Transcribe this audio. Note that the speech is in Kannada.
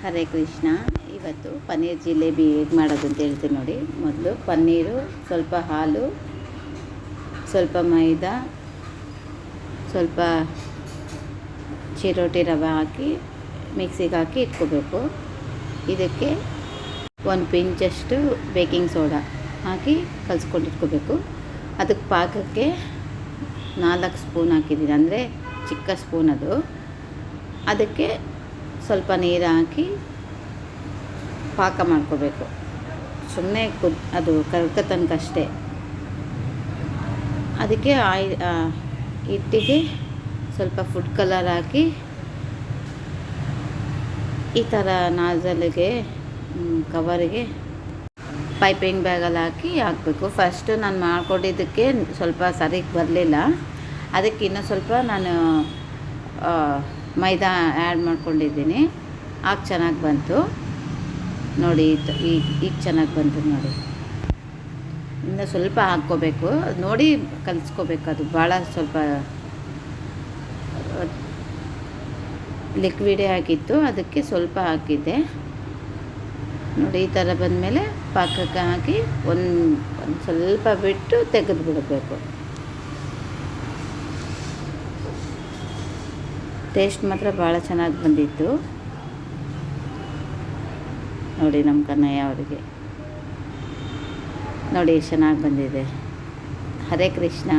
ಹರೇ ಕೃಷ್ಣ. ಇವತ್ತು ಪನ್ನೀರ್ ಜಿಲೇಬಿ ಹೇಗೆ ಮಾಡೋದು ಅಂತ ಹೇಳ್ತೀನಿ ನೋಡಿ. ಮೊದಲು ಪನ್ನೀರು, ಸ್ವಲ್ಪ ಹಾಲು, ಸ್ವಲ್ಪ ಮೈದಾ, ಸ್ವಲ್ಪ ಚಿರೋಟಿ ರವೆ ಹಾಕಿ ಮಿಕ್ಸಿಗೆ ಹಾಕಿ ಇಟ್ಕೋಬೇಕು. ಇದಕ್ಕೆ ಒಂದು ಪಿಂಚಷ್ಟು ಬೇಕಿಂಗ್ ಸೋಡಾ ಹಾಕಿ ಕಲಿಸ್ಕೊಂಡಿಟ್ಕೋಬೇಕು. ಅದಕ್ಕೆ ಪಾಕಕ್ಕೆ 4 ಸ್ಪೂನ್ ಹಾಕಿದ್ದೀನಿ, ಅಂದರೆ ಚಿಕ್ಕ ಸ್ಪೂನ್ ಅದು. ಅದಕ್ಕೆ ಸ್ವಲ್ಪ ನೀರು ಹಾಕಿ ಪಾಕ ಮಾಡ್ಕೋಬೇಕು. ಸುಮ್ಮನೆ ಅದು ಕರ್ಕೋ ತನಕ ಅಷ್ಟೇ. ಅದಕ್ಕೆ ಹಿಟ್ಟಿಗೆ ಸ್ವಲ್ಪ ಫುಡ್ ಕಲರ್ ಹಾಕಿ ಈ ಥರ ನಾಜಲ್ಗೆ ಕವರಿಗೆ ಪೈಪಿಂಗ್ ಬ್ಯಾಗಲ್ಲಿ ಹಾಕಬೇಕು. ಫಸ್ಟು ನಾನು ಮಾಡ್ಕೊಂಡಿದ್ದಕ್ಕೆ ಸ್ವಲ್ಪ ಸರಿಗೆ ಬರಲಿಲ್ಲ, ಅದಕ್ಕೆ ಇನ್ನೂ ಸ್ವಲ್ಪ ನಾನು ಮೈದಾ ಆ್ಯಡ್ ಮಾಡ್ಕೊಂಡಿದ್ದೀನಿ. ಆಗ ಚೆನ್ನಾಗಿ ಬಂತು ನೋಡಿ. ಈಗ ಚೆನ್ನಾಗಿ ಬಂತು ನೋಡಿ. ಇನ್ನು ಸ್ವಲ್ಪ ಹಾಕ್ಕೋಬೇಕು, ನೋಡಿ ಕಲಿಸ್ಕೋಬೇಕು. ಅದು ಭಾಳ ಸ್ವಲ್ಪ ಲಿಕ್ವಿಡೇ ಆಗಿತ್ತು, ಅದಕ್ಕೆ ಸ್ವಲ್ಪ ಹಾಕಿದ್ದೆ ನೋಡಿ. ಈ ಥರ ಬಂದಮೇಲೆ ಪಾಕಕ್ಕೆ ಹಾಕಿ ಒಂದು ಸ್ವಲ್ಪ ಬಿಟ್ಟು ತೆಗೆದು ಬಿಡಬೇಕು. ಟೇಸ್ಟ್ ಮಾತ್ರ ಭಾಳ ಚೆನ್ನಾಗಿ ಬಂದಿತ್ತು ನೋಡಿ. ನಮ್ಮ ಕನ್ನಯ್ಯ ಅವರಿಗೆ ನೋಡಿ ಎಷ್ಟು ಚೆನ್ನಾಗಿ ಬಂದಿದೆ. ಹರೇ ಕೃಷ್ಣ.